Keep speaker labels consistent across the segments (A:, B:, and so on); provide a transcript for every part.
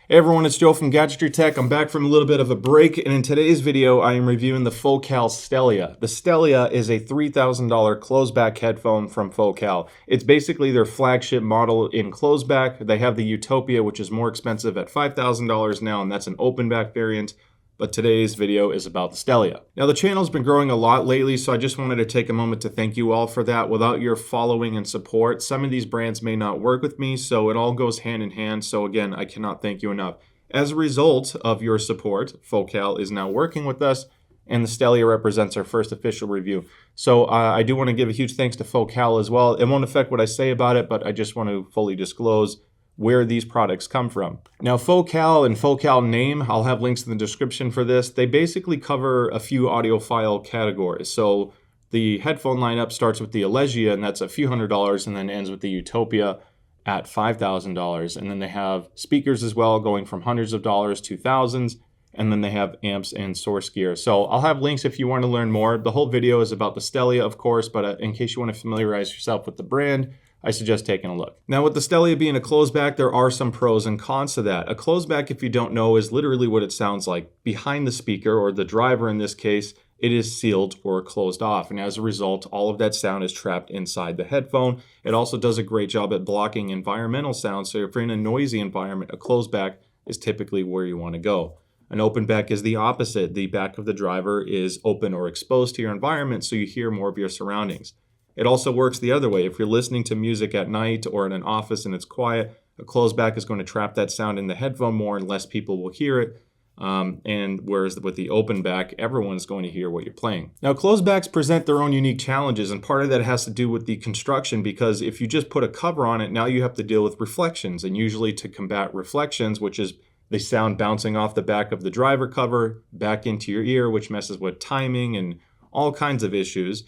A: Hey everyone, it's Joe from Gadgetry Tech. I'm back from a little bit of a break, and in today's video, I am reviewing the Focal Stellia. The Stellia is a $3,000 closed-back headphone from Focal. It's basically their flagship model in closed-back. They have the Utopia, which is more expensive at $5,000 now, and that's an open-back variant. But today's video is about the Stellia. Now the channel's been growing a lot lately, so I just wanted to take a moment to thank you all for that. Without your following and support, some of these brands may not work with me, so it all goes hand in hand. So again, I cannot thank you enough. As a result of your support, Focal is now working with us, and the Stellia represents our first official review. So I do want to give a huge thanks to Focal as well. It won't affect what I say about it, but I just want to fully disclose where these products come from. Now Focal and Focal name, I'll have links in the description for this. They basically cover a few audiophile categories. So the headphone lineup starts with the Alegia, and that's a few $100s, and then ends with the Utopia at $5,000. And then they have speakers as well, going from hundreds of dollars to thousands. And then they have amps and source gear. So I'll have links if you want to learn more. The whole video is about the Stellia, of course, but in case you want to familiarize yourself with the brand, I suggest taking a look. Now with the Stellia being a closed-back, there are some pros and cons to that. A closed-back, if you don't know, is literally what it sounds like. Behind the speaker, or the driver in this case, it is sealed or closed off. And as a result, all of that sound is trapped inside the headphone. It also does a great job at blocking environmental sound. So if you're in a noisy environment, a closed-back is typically where you want to go. An open back is the opposite. The back of the driver is open or exposed to your environment, so you hear more of your surroundings. It also works the other way. If you're listening to music at night or in an office and it's quiet, a closed back is going to trap that sound in the headphone more and less people will hear it. And whereas with the open back, everyone's going to hear what you're playing. Now, closed backs present their own unique challenges, and part of that has to do with the construction, because if you just put a cover on it, now you have to deal with reflections. And usually to combat reflections, which is the sound bouncing off the back of the driver cover back into your ear, which messes with timing and all kinds of issues,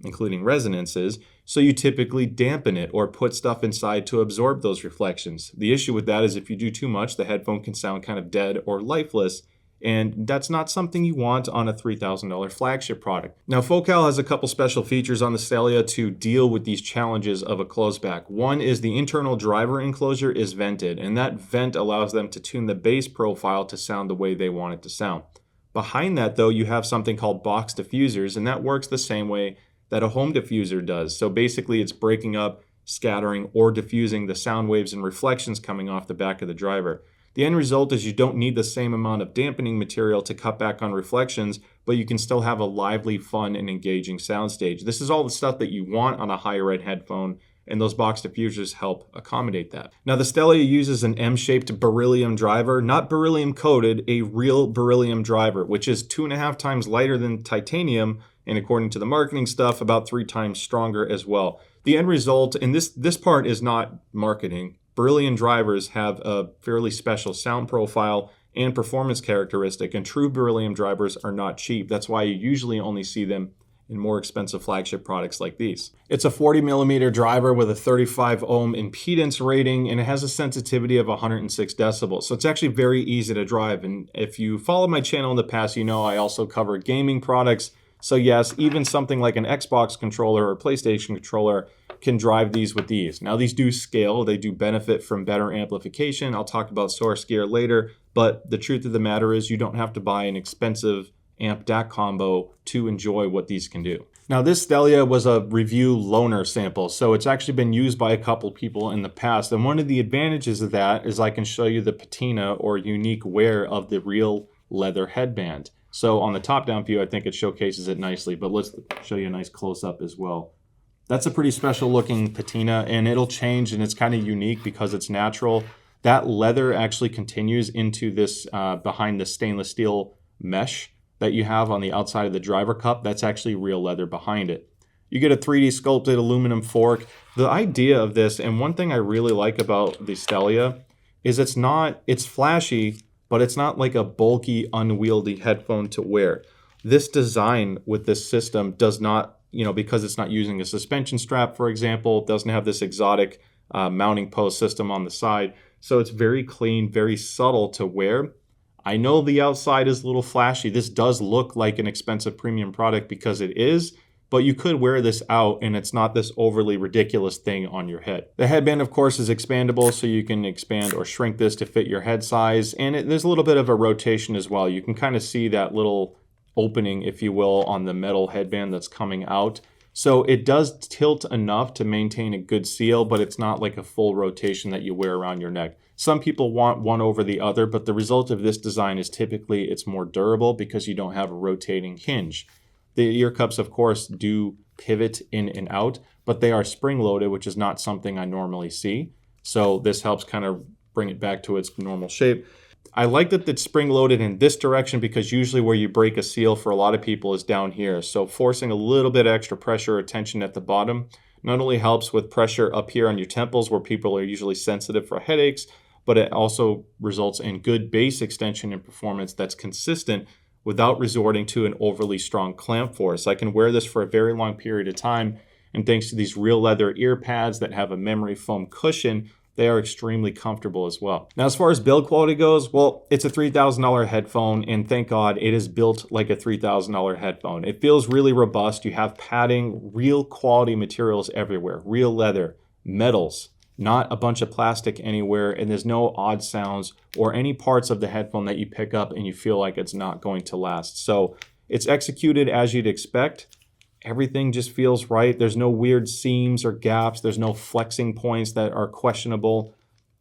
A: including resonances, so you typically dampen it or put stuff inside to absorb those reflections. The issue with that is if you do too much, the headphone can sound kind of dead or lifeless, and that's not something you want on a $3,000 flagship product. Now, Focal has a couple special features on the Stellia to deal with these challenges of a closed-back. One is the internal driver enclosure is vented, and that vent allows them to tune the bass profile to sound the way they want it to sound. Behind that, though, you have something called box diffusers, and that works the same way that a home diffuser does. So basically it's breaking up, scattering, or diffusing the sound waves and reflections coming off the back of the driver. The end result is you don't need the same amount of dampening material to cut back on reflections, but you can still have a lively, fun, and engaging soundstage. This is all the stuff that you want on a higher-end headphone, and those box diffusers help accommodate that. Now the Stellia uses an M-shaped beryllium driver, not beryllium coated, a real beryllium driver, which is 2.5 times lighter than titanium, and according to the marketing stuff, about 3 times stronger as well. The end result, and this part is not marketing, beryllium drivers have a fairly special sound profile and performance characteristic, and true beryllium drivers are not cheap. That's why you usually only see them in more expensive flagship products like these. It's a 40mm driver with a 35 ohm impedance rating, and it has a sensitivity of 106 decibels. So it's actually very easy to drive. And if you follow my channel in the past, you know I also cover gaming products. So yes, even something like an Xbox controller or PlayStation controller can drive these with ease. Now these do scale, they do benefit from better amplification. I'll talk about source gear later, but the truth of the matter is you don't have to buy an expensive amp DAC combo to enjoy what these can do. Now this Stellia was a review loaner sample, so it's actually been used by a couple people in the past. And one of the advantages of that is I can show you the patina or unique wear of the real leather headband. So on the top-down view, I think it showcases it nicely, but let's show you a nice close-up as well. That's a pretty special-looking patina, and it'll change, and it's kind of unique because it's natural. That leather actually continues into this behind the stainless steel mesh that you have on the outside of the driver cup. That's actually real leather behind it. You get a 3D sculpted aluminum fork. The idea of this, and one thing I really like about the Stellia, is it's flashy, but it's not like a bulky, unwieldy headphone to wear. This design with this system does not, because it's not using a suspension strap, for example, it doesn't have this exotic mounting post system on the side. So it's very clean, very subtle to wear. I know the outside is a little flashy. This does look like an expensive premium product because it is, but you could wear this out and it's not this overly ridiculous thing on your head. The headband, of course, is expandable, so you can expand or shrink this to fit your head size, and there's a little bit of a rotation as well. You can kind of see that little opening, if you will, on the metal headband that's coming out. So it does tilt enough to maintain a good seal, but it's not like a full rotation that you wear around your neck. Some people want one over the other, but the result of this design is typically it's more durable because you don't have a rotating hinge. The ear cups, of course, do pivot in and out, but they are spring-loaded, which is not something I normally see. So this helps kind of bring it back to its normal shape. I like that it's spring-loaded in this direction because usually where you break a seal for a lot of people is down here. So forcing a little bit extra pressure or tension at the bottom not only helps with pressure up here on your temples where people are usually sensitive for headaches, but it also results in good bass extension and performance that's consistent without resorting to an overly strong clamp force. I can wear this for a very long period of time, and thanks to these real leather ear pads that have a memory foam cushion, they are extremely comfortable as well. Now, as far as build quality goes, well, it's a $3,000 headphone, and thank God it is built like a $3,000 headphone. It feels really robust. You have padding, real quality materials everywhere, real leather, metals, not a bunch of plastic anywhere, and there's no odd sounds or any parts of the headphone that you pick up and you feel like it's not going to last. So it's executed as you'd expect. Everything just feels right. There's no weird seams or gaps. There's no flexing points that are questionable.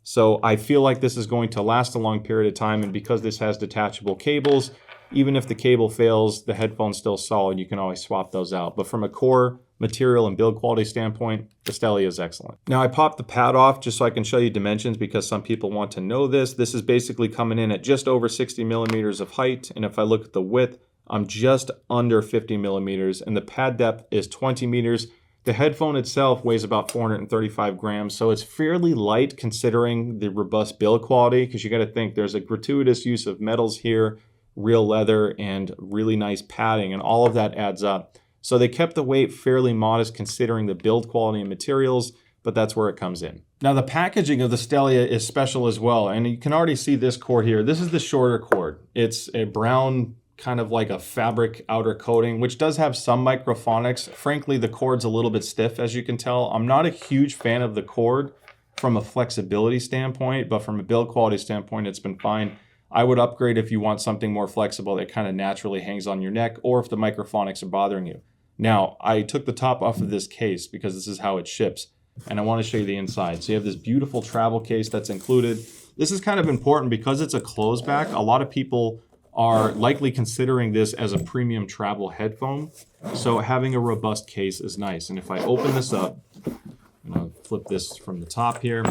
A: So I feel like this is going to last a long period of time, and because this has detachable cables, even if the cable fails, the headphone's still solid. You can always swap those out. But from a core material and build quality standpoint, the Stellia is excellent. Now I popped the pad off just so I can show you dimensions because some people want to know this. This is basically coming in at just over 60 millimeters of height, and if I look at the width, I'm just under 50 millimeters, and the pad depth is 20 meters. The headphone itself weighs about 435 grams, so it's fairly light considering the robust build quality, because you got to think there's a gratuitous use of metals here, real leather, and really nice padding, and all of that adds up. So they kept the weight fairly modest considering the build quality and materials, but that's where it comes in. Now the packaging of the Stellia is special as well, and you can already see this cord here. This is the shorter cord. It's a brown, kind of like a fabric outer coating, which does have some microphonics. Frankly, the cord's a little bit stiff, as you can tell. I'm not a huge fan of the cord from a flexibility standpoint, but from a build quality standpoint, it's been fine. I would upgrade if you want something more flexible that kind of naturally hangs on your neck, or if the microphonics are bothering you. Now, I took the top off of this case because this is how it ships, and I want to show you the inside. So you have this beautiful travel case that's included. This is kind of important because it's a closed back. A lot of people are likely considering this as a premium travel headphone. So having a robust case is nice. And if I open this up, I'm going to flip this from the top here.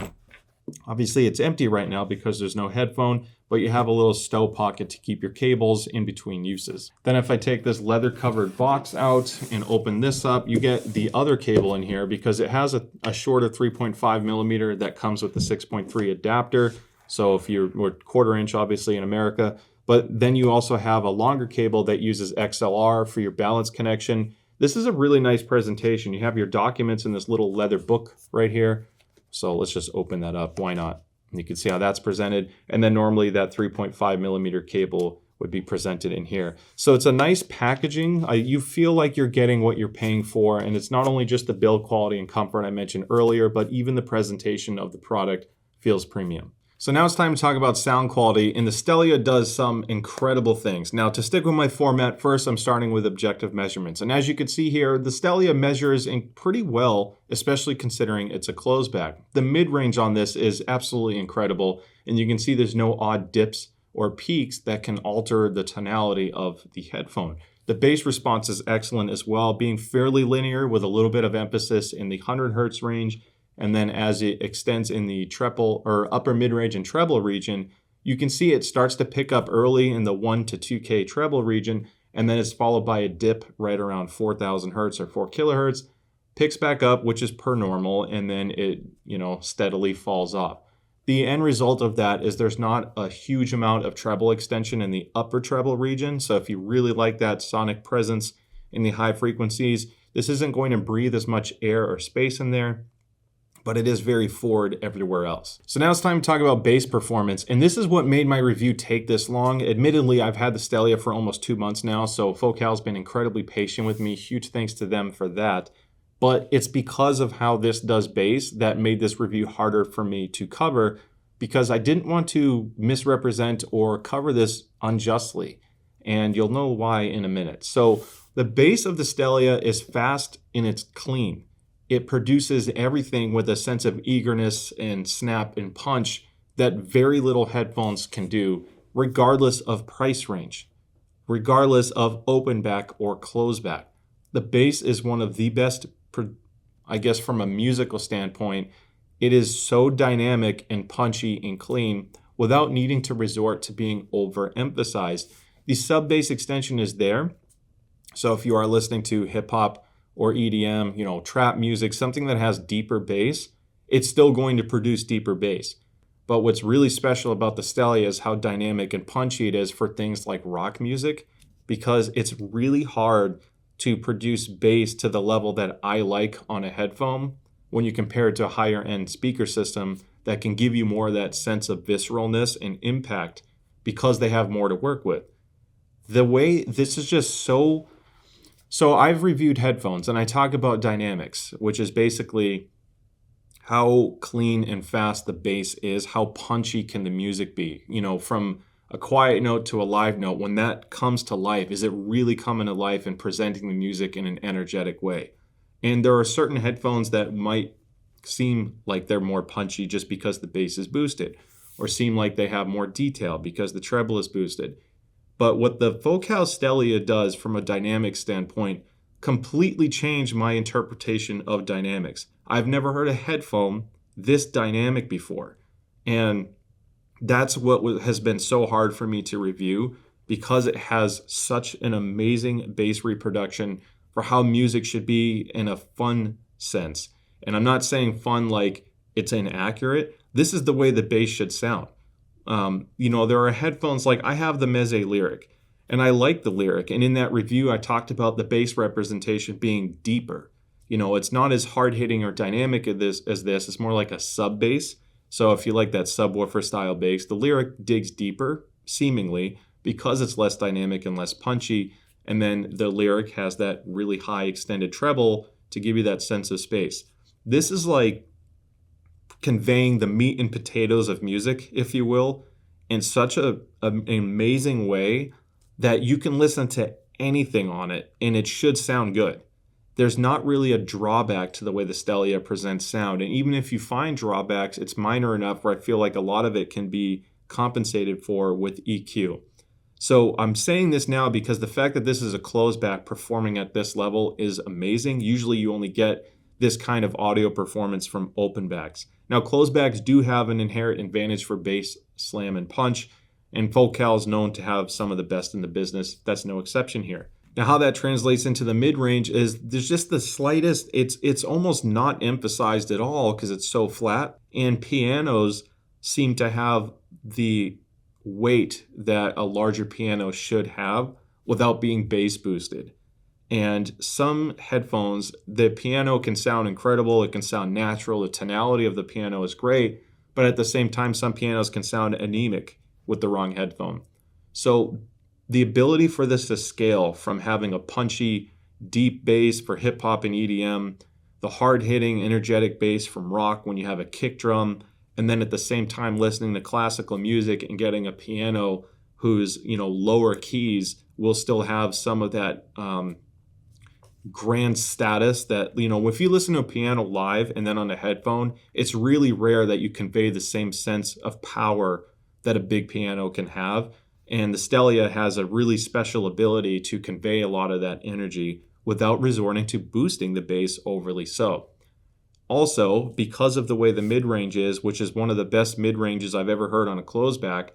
A: Obviously it's empty right now because there's no headphone, but you have a little stow pocket to keep your cables in between uses. Then if I take this leather covered box out and open this up, you get the other cable in here because it has a shorter 3.5 millimeter that comes with the 6.3 adapter. So if you're 1/4 inch, obviously in America, but then you also have a longer cable that uses XLR for your balance connection. This is a really nice presentation. You have your documents in this little leather book right here. So let's just open that up. Why not? You can see how that's presented. And then normally that 3.5 millimeter cable would be presented in here. So it's a nice packaging. You feel like you're getting what you're paying for. And it's not only just the build quality and comfort I mentioned earlier, but even the presentation of the product feels premium. So now it's time to talk about sound quality, and the Stellia does some incredible things. Now, to stick with my format, first I'm starting with objective measurements. And as you can see here, the Stellia measures in pretty well, especially considering it's a closed back. The mid-range on this is absolutely incredible, and you can see there's no odd dips or peaks that can alter the tonality of the headphone. The bass response is excellent as well, being fairly linear with a little bit of emphasis in the 100 hertz range. And then as it extends in the treble or upper mid-range and treble region, you can see it starts to pick up early in the 1 to 2K treble region, and then it's followed by a dip right around 4,000 hertz or 4 kilohertz, picks back up, which is per normal, and then it, steadily falls off. The end result of that is there's not a huge amount of treble extension in the upper treble region. So if you really like that sonic presence in the high frequencies, this isn't going to breathe as much air or space in there. but it is very forward everywhere else. So now it's time to talk about bass performance, and this is what made my review take this long. Admittedly, I've had the Stellia for almost 2 months now, so Focal's been incredibly patient with me. Huge thanks to them for that. But it's because of how this does bass that made this review harder for me to cover, because I didn't want to misrepresent or cover this unjustly. And you'll know why in a minute. So the bass of the Stellia is fast and it's clean. It produces everything with a sense of eagerness and snap and punch that very little headphones can do, regardless of price range, regardless of open back or closed back. The bass is one of the best, I guess from a musical standpoint. It is so dynamic and punchy and clean without needing to resort to being overemphasized. The sub bass extension is there. So if you are listening to hip hop or EDM, trap music, something that has deeper bass, it's still going to produce deeper bass. But what's really special about the Stellia is how dynamic and punchy it is for things like rock music, because it's really hard to produce bass to the level that I like on a headphone when you compare it to a higher end speaker system that can give you more of that sense of visceralness and impact because they have more to work with. The way this is just so I've reviewed headphones and I talk about dynamics, which is basically how clean and fast the bass is, how punchy can the music be, from a quiet note to a live note. When that comes to life, is it really coming to life and presenting the music in an energetic way? And there are certain headphones that might seem like they're more punchy just because the bass is boosted, or seem like they have more detail because the treble is boosted. But what the Focal Stellia does from a dynamic standpoint completely changed my interpretation of dynamics. I've never heard a headphone this dynamic before. And that's what has been so hard for me to review, because it has such an amazing bass reproduction for how music should be in a fun sense. And I'm not saying fun like it's inaccurate. This is the way the bass should sound. There are headphones, like I have the Meze Lyric, and I like the Lyric. And in that review, I talked about the bass representation being deeper. It's not as hard-hitting or dynamic as this. It's more like a sub-bass. So if you like that subwoofer style bass, the Lyric digs deeper, seemingly, because it's less dynamic and less punchy. And then the Lyric has that really high extended treble to give you that sense of space. This is like conveying the meat and potatoes of music, if you will, in such an amazing way that you can listen to anything on it and it should sound good. There's not really a drawback to the way the Stellia presents sound. And even if you find drawbacks, it's minor enough where I feel like a lot of it can be compensated for with EQ. So I'm saying this now because the fact that this is a closed back performing at this level is amazing. Usually you only get this kind of audio performance from open backs. Now, closed backs do have an inherent advantage for bass, slam, and punch, and Focal is known to have some of the best in the business. That's no exception here. Now, how that translates into the mid-range is there's just the slightest, it's almost not emphasized at all because it's so flat, and pianos seem to have the weight that a larger piano should have without being bass boosted. And some headphones, the piano can sound incredible. It can sound natural. The tonality of the piano is great. But at the same time, some pianos can sound anemic with the wrong headphone. So the ability for this to scale from having a punchy, deep bass for hip hop and EDM, the hard-hitting, energetic bass from rock when you have a kick drum, and then at the same time listening to classical music and getting a piano whose lower keys will still have some of that grand status that, if you listen to a piano live and then on a headphone, it's really rare that you convey the same sense of power that a big piano can have. And the Stellia has a really special ability to convey a lot of that energy without resorting to boosting the bass overly so. Also, because of the way the mid-range is, which is one of the best mid-ranges I've ever heard on a closed back,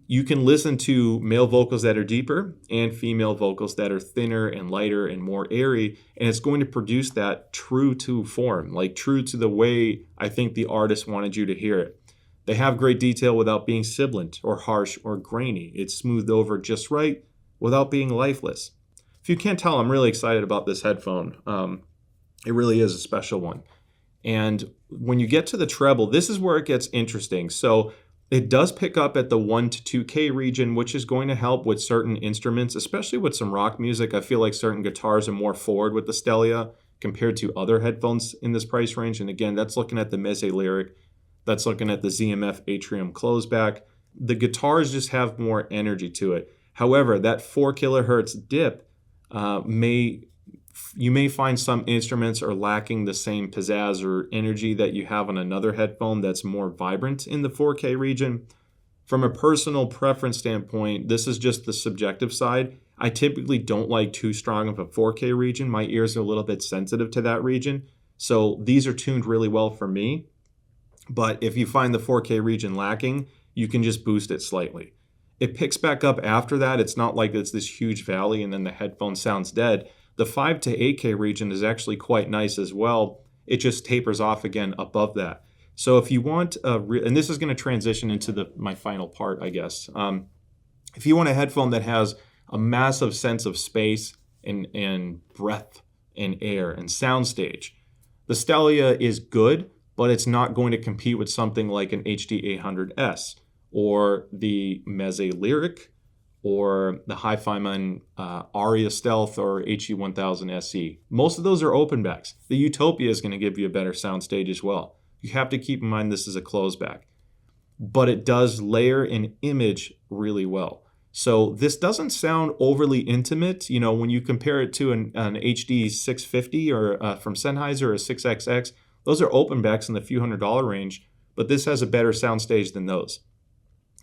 A: you can listen to male vocals that are deeper and female vocals that are thinner and lighter and more airy, and it's going to produce that true to form, like true to the way I think the artist wanted you to hear it. They have great detail without being sibilant or harsh or grainy. It's smoothed over just right without being lifeless. If you can't tell, I'm really excited about this headphone. It really is a special one. And when you get to the treble, this is where it gets interesting. So it does pick up at the 1 to 2K region, which is going to help with certain instruments, especially with some rock music. I feel like certain guitars are more forward with the Stellia compared to other headphones in this price range. And again, that's looking at the Meze Lyric. That's looking at the ZMF Atrium Closed-Back. The guitars just have more energy to it. However, that 4 kilohertz dip you may find some instruments are lacking the same pizzazz or energy that you have on another headphone that's more vibrant in the 4K region. From a personal preference standpoint, this is just the subjective side. I typically don't like too strong of a 4K region. My ears are a little bit sensitive to that region. So these are tuned really well for me. But if you find the 4K region lacking, you can just boost it slightly. It picks back up after that. It's not like it's this huge valley and then the headphone sounds dead. The 5 to 8K region is actually quite nice as well. It just tapers off again above that. So if you want and this is going to transition into my final part, I guess. If you want a headphone that has a massive sense of space and breadth and air and soundstage, the Stellia is good, but it's not going to compete with something like an HD800S or the Meze Lyric or the Hi-Fi Aria Stealth or HE1000 SE. Most of those are open backs. The Utopia is going to give you a better soundstage as well. You have to keep in mind this is a closed back, but it does layer an image really well. So this doesn't sound overly intimate. You know, when you compare it to an HD 650 or from Sennheiser or a 6XX, those are open backs in the few $100 range, but this has a better soundstage than those.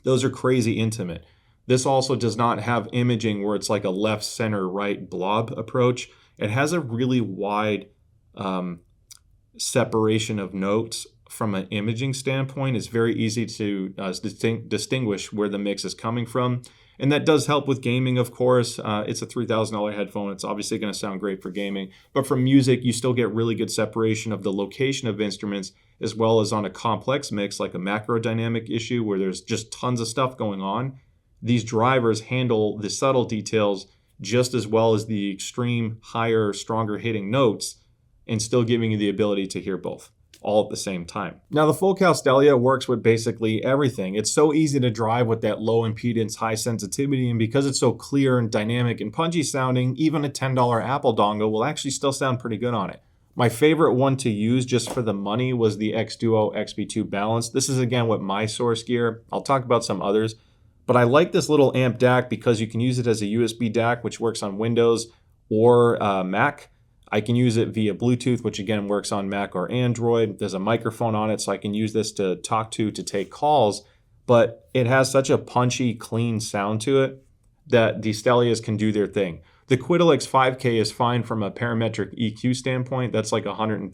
A: Those are crazy intimate. This also does not have imaging where it's like a left, center, right blob approach. It has a really wide separation of notes from an imaging standpoint. It's very easy to distinguish where the mix is coming from. And that does help with gaming, of course. It's a $3,000 headphone. It's obviously going to sound great for gaming. But for music, you still get really good separation of the location of instruments, as well as on a complex mix like a macro dynamic issue where there's just tons of stuff going on. These drivers handle the subtle details just as well as the extreme, higher, stronger hitting notes and still giving you the ability to hear both all at the same time. Now, the Focal Stellia works with basically everything. It's so easy to drive with that low impedance, high sensitivity, and because it's so clear and dynamic and punchy sounding, even a $10 Apple dongle will actually still sound pretty good on it. My favorite one to use just for the money was the X-Duo XB2 Balance. This is again with my source gear. I'll talk about some others. But I like this little amp DAC because you can use it as a USB DAC, which works on Windows or Mac. I can use it via Bluetooth, which again works on Mac or Android. There's a microphone on it, so I can use this to talk to take calls. But it has such a punchy, clean sound to it that the Stellias can do their thing. The Quidel X5K is fine from a parametric EQ standpoint. That's like a $130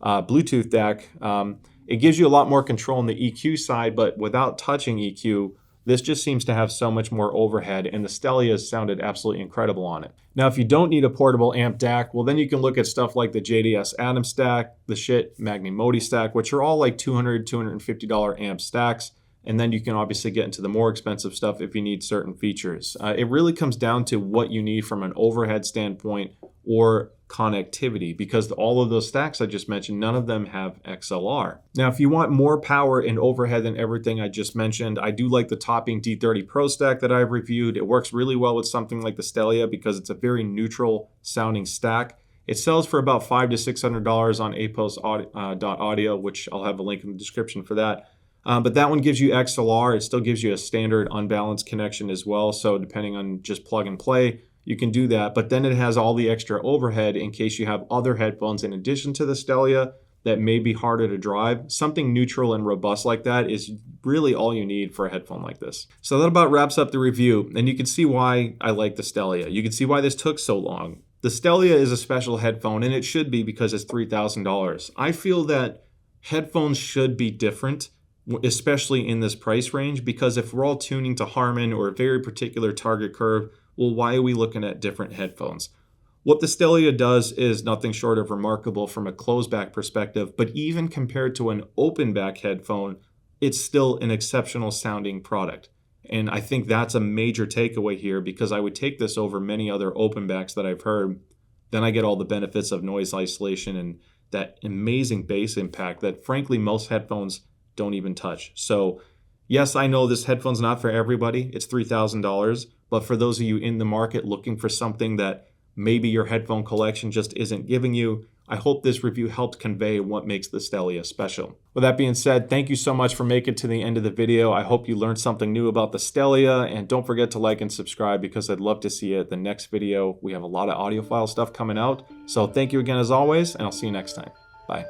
A: Bluetooth DAC. It gives you a lot more control on the EQ side, but without touching EQ, this just seems to have so much more overhead, and the Stellia sounded absolutely incredible on it. Now, if you don't need a portable amp DAC, well, then you can look at stuff like the JDS Atom Stack, the Schiit Magnimoti Stack, which are all like $200, $250 amp stacks. And then you can obviously get into the more expensive stuff if you need certain features. It really comes down to what you need from an overhead standpoint or connectivity, because all of those stacks I just mentioned, none of them have XLR. Now, if you want more power and overhead than everything I just mentioned, I do like the Topping D30 Pro stack that I've reviewed. It works really well with something like the Stellia because it's a very neutral sounding stack. It sells for about $500 to $600 on APOS.audio, which I'll have a link in the description for that. But that one gives you XLR. It still gives you a standard unbalanced connection as well. So depending on just plug and play, you can do that. But then it has all the extra overhead in case you have other headphones in addition to the Stellia that may be harder to drive. Something neutral and robust like that is really all you need for a headphone like this. So that about wraps up the review. And you can see why I like the Stellia. You can see why this took so long. The Stellia is a special headphone, and it should be because it's $3,000. I feel that headphones should be different, especially in this price range, because if we're all tuning to Harman or a very particular target curve, well, why are we looking at different headphones? What the Stellia does is nothing short of remarkable from a closed-back perspective, but even compared to an open-back headphone, it's still an exceptional sounding product. And I think that's a major takeaway here, because I would take this over many other open backs that I've heard then I get all the benefits of noise isolation and that amazing bass impact that frankly most headphones don't even touch. So yes, I know this headphone's not for everybody. It's $3,000, but for those of you in the market looking for something that maybe your headphone collection just isn't giving you, I hope this review helped convey what makes the Stellia special. With that being said, thank you so much for making it to the end of the video. I hope you learned something new about the Stellia, and don't forget to like and subscribe because I'd love to see you at the next video. We have a lot of audiophile stuff coming out. So thank you again as always, and I'll see you next time. Bye.